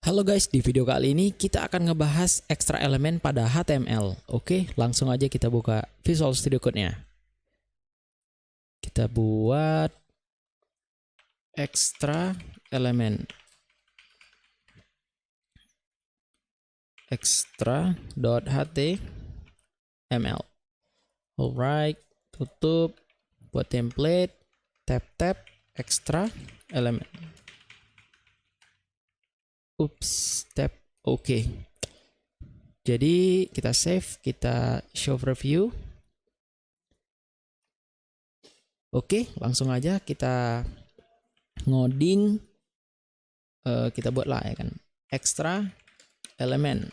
Halo guys, di video kali ini kita akan ngebahas ekstra elemen pada HTML. Oke, langsung aja kita buka Visual Studio Code-nya. Kita buat ekstra elemen. Extra.html. Alright, tutup, buat template, tab extra elemen. Tab oke. Jadi kita save, kita show preview. Oke, langsung aja kita ngoding. Kita buatlah ya kan, extra elemen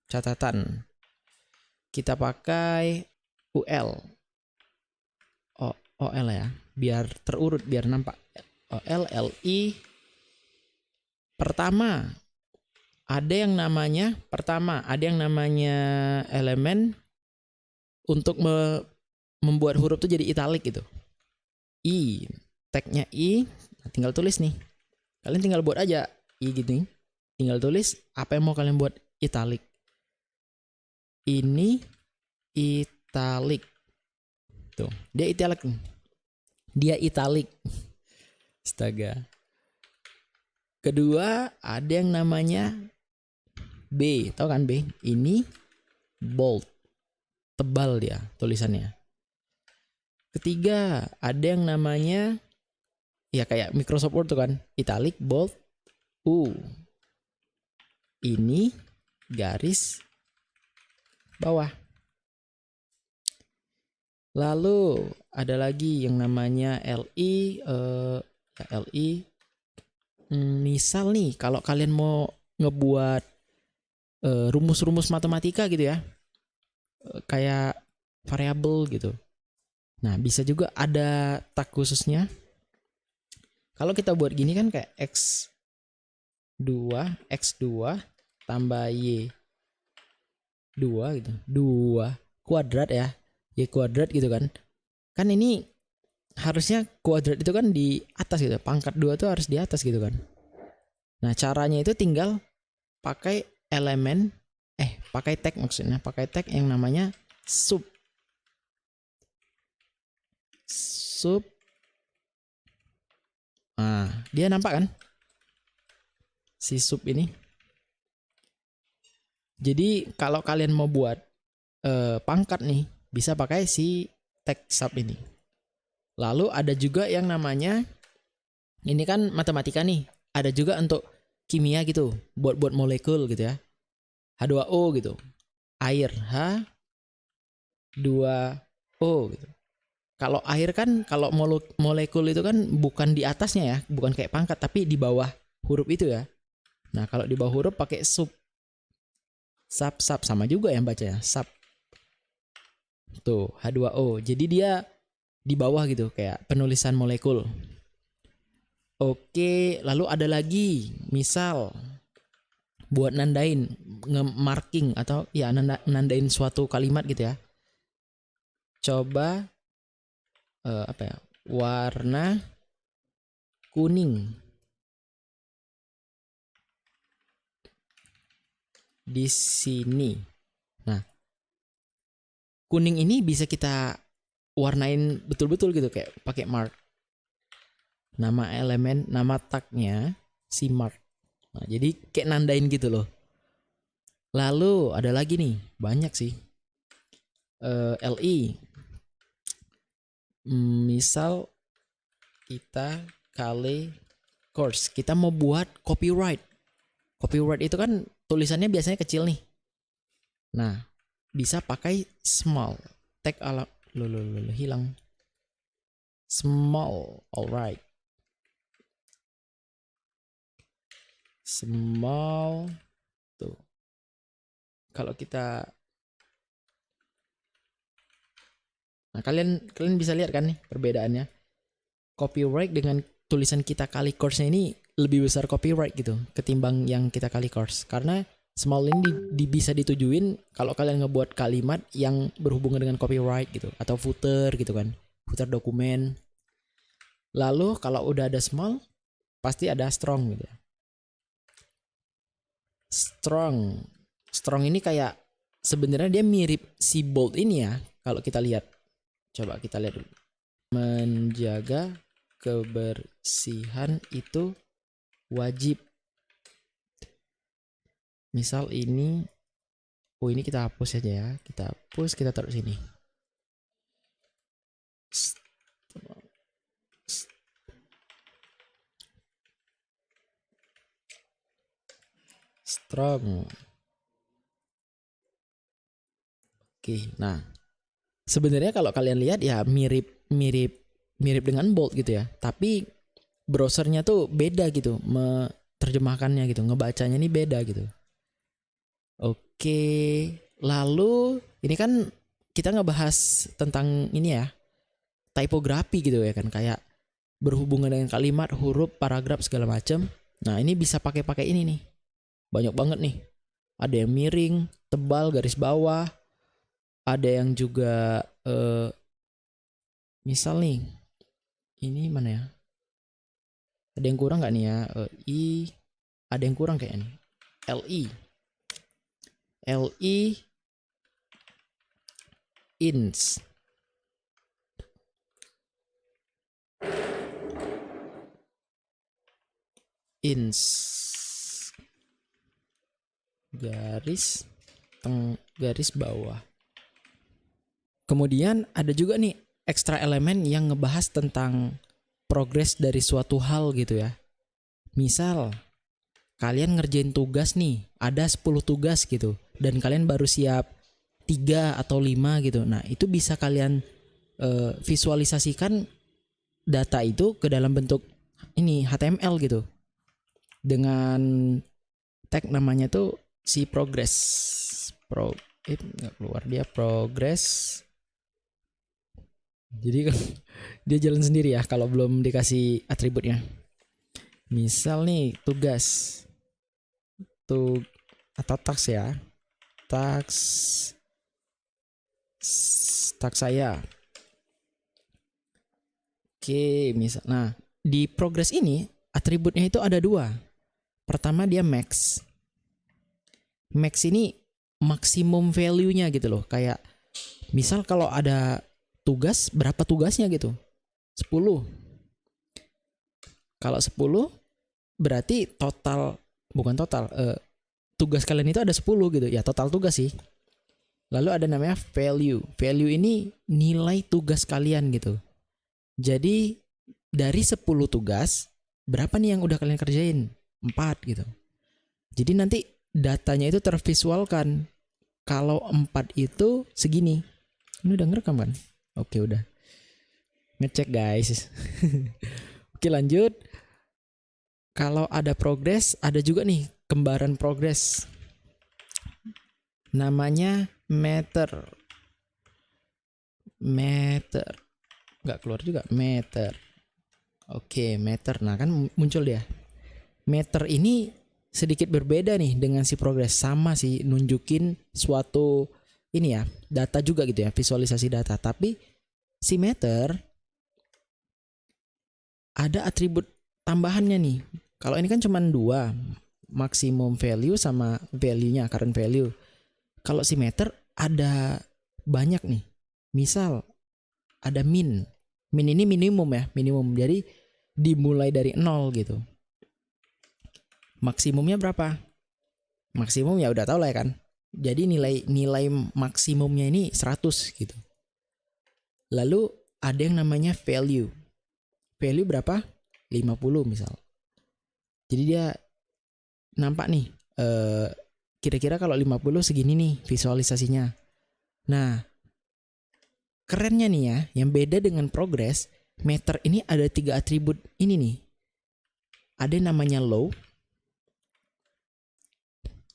catatan. Kita pakai UL, OL ya, biar terurut, biar nampak. OL, LI. Pertama ada yang namanya elemen untuk membuat huruf itu jadi italik gitu. I, tagnya I, tinggal tulis nih. Kalian tinggal buat aja I gitu nih. Tinggal tulis apa yang mau kalian buat italik. Ini italik. Tuh, dia italik. Dia italik. Astaga. Kedua, ada yang namanya B, tahu kan B? Ini bold, tebal dia tulisannya. Ketiga, ada yang namanya ya kayak Microsoft Word tuh kan, italic, bold, ini garis bawah. Lalu ada lagi yang namanya LI, misal nih kalau kalian mau ngebuat rumus-rumus matematika gitu ya, kayak variabel gitu. Nah, bisa juga ada tag khususnya. Kalau kita buat gini kan kayak x2 tambah y2 gitu. 2 kuadrat ya. Y kuadrat gitu kan. Kan ini harusnya kuadrat itu kan di atas gitu. Pangkat 2 tuh harus di atas gitu kan. Nah, caranya itu tinggal pakai elemen pakai tag maksudnya, pakai tag yang namanya sub. Nah, dia nampak kan? Si sub ini. Jadi kalau kalian mau buat pangkat nih, bisa pakai si tag sub ini. Lalu ada juga yang namanya, ini kan matematika nih, ada juga untuk kimia gitu, buat molekul gitu ya. H2O gitu. Air, H2O gitu. Kalau air kan, kalau molekul itu kan bukan di atasnya ya, bukan kayak pangkat, tapi di bawah huruf itu ya. Nah, kalau di bawah huruf pakai sub. Sub sama juga yang baca ya, sub. Tuh, H2O. Jadi dia di bawah gitu, kayak penulisan molekul. Oke, lalu ada lagi, misal buat nandain, nge-marking atau ya nandain suatu kalimat gitu ya. Coba warna kuning di sini. Nah, kuning ini bisa kita warnain betul-betul gitu, kayak pakai mark. Nama elemen, nama tagnya si mark. Nah, jadi kayak nandain gitu loh. Lalu ada lagi nih, banyak sih. LI. Misal kita kali course, kita mau buat copyright. Copyright itu kan tulisannya biasanya kecil nih. Nah, bisa pakai small. Tag hilang. Small, alright. Small tuh. Kalau kita, nah kalian bisa lihat kan nih perbedaannya. Copyright dengan tulisan kita kali course-nya ini lebih besar copyright gitu ketimbang yang kita kali course. Karena small ini bisa ditujuin kalau kalian ngebuat kalimat yang berhubungan dengan copyright gitu, atau footer gitu kan, footer dokumen. Lalu kalau udah ada small, pasti ada strong gitu ya. strong. Strong ini kayak sebenarnya dia mirip si bold ini ya. Kalau kita lihat, coba kita lihat dulu. Menjaga kebersihan itu wajib. Misal ini, oh ini kita hapus aja ya. Kita hapus, kita taruh sini. Strong. Oke, nah sebenarnya kalau kalian lihat ya mirip dengan bold gitu ya. Tapi browsernya tuh beda gitu, terjemahkannya gitu, ngebacanya ini beda gitu. Oke, lalu ini kan kita ngebahas tentang ini ya, typography gitu ya kan, kayak berhubungan dengan kalimat, huruf, paragraf segala macam. Nah ini bisa pakai ini nih, banyak banget nih. Ada yang miring, tebal, garis bawah. Ada yang juga misal nih, ini mana ya? Ada yang kurang nggak nih ya? Ada yang kurang kayaknya nih. Ins. Garis bawah. Kemudian ada juga nih ekstra elemen yang ngebahas tentang progres dari suatu hal gitu ya. Misal kalian ngerjain tugas nih, ada 10 tugas gitu, dan kalian baru siap 3 atau 5 gitu. Nah itu bisa kalian visualisasikan data itu ke dalam bentuk ini HTML gitu, dengan tag namanya tuh si progress. Nggak keluar dia progress. Jadi kan dia jalan sendiri ya kalau belum dikasih atributnya. Misal nih tugas atau task ya, task saya. Oke, misal. Nah di progress ini atributnya itu ada 2. Pertama dia max. Max ini maksimum value-nya gitu loh. Kayak misal kalau ada tugas, berapa tugasnya gitu? 10. Kalau 10 berarti tugas kalian itu ada 10 gitu. Ya total tugas sih. Lalu ada namanya value. Value ini nilai tugas kalian gitu. Jadi dari 10 tugas, berapa nih yang udah kalian kerjain? 4 gitu. Jadi nanti datanya itu tervisualkan. Kalau 4 itu segini. Ini udah ngerekam kan? Oke udah. Ngecek guys. Oke lanjut. Kalau ada progress, ada juga nih kembaran progress. Namanya meter. Nggak keluar juga. Meter. Oke meter. Nah kan muncul dia. Meter ini sedikit berbeda nih dengan si progress. Sama sih nunjukin suatu ini ya, data juga gitu ya, visualisasi data. Tapi si meter ada atribut tambahannya nih. Kalau ini kan cuma 2, maximum value sama value-nya, current value. Kalau si meter ada banyak nih. Misal ada min. Min ini minimum ya, minimum. Jadi dimulai dari 0 gitu. Maksimumnya berapa? Maksimum ya udah tahu lah ya kan. Jadi nilai maksimumnya ini 100 gitu. Lalu ada yang namanya value. Value berapa? 50 misal. Jadi dia nampak nih, kira-kira kalau 50 segini nih visualisasinya. Nah, kerennya nih ya, yang beda dengan progress, meter ini ada 3 atribut ini nih. Ada yang namanya low.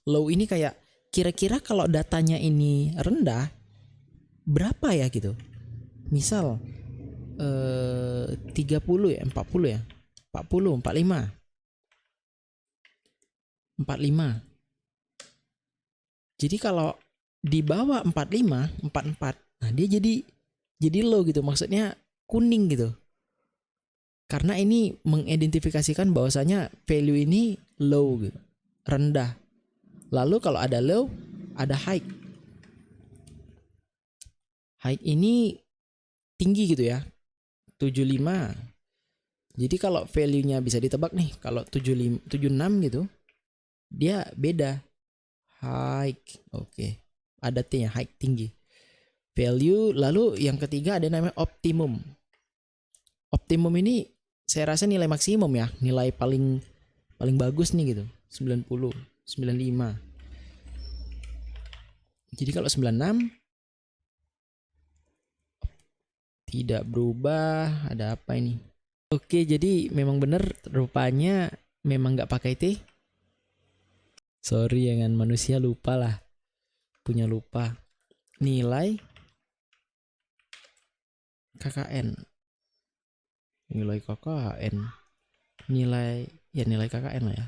Low ini kayak kira-kira kalau datanya ini rendah, berapa ya gitu. Misal 30 ya, 40 ya. 40, 45. 45. Jadi kalau di bawah 45, 44, nah dia jadi low gitu. Maksudnya kuning gitu. Karena ini mengidentifikasikan bahwasanya value ini low gitu, rendah. Lalu kalau ada low, ada high. High ini tinggi gitu ya, 75. Jadi kalau value-nya bisa ditebak nih, kalau 75, 76 gitu, dia beda. High, oke. Ada T-nya, high, tinggi. Value, lalu yang ketiga ada namanya optimum. Optimum ini saya rasa nilai maksimum ya, nilai paling bagus nih gitu, 90, 95. Jadi kalau 96 tidak berubah, ada apa ini? Oke, jadi memang bener rupanya memang nggak pakai T. Sorry ya kan, manusia lupa lah, punya lupa. Nilai KKN, nilai KKN, nilai KKN lah ya.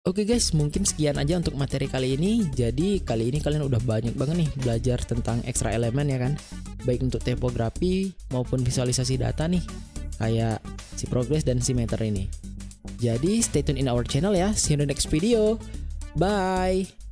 Oke guys, mungkin sekian aja untuk materi kali ini. Jadi kali ini kalian udah banyak banget nih belajar tentang extra elemen ya kan. Baik untuk topografi maupun visualisasi data nih, kayak si progress dan si meter ini. Jadi stay tune in our channel ya. See you in the next video. Bye.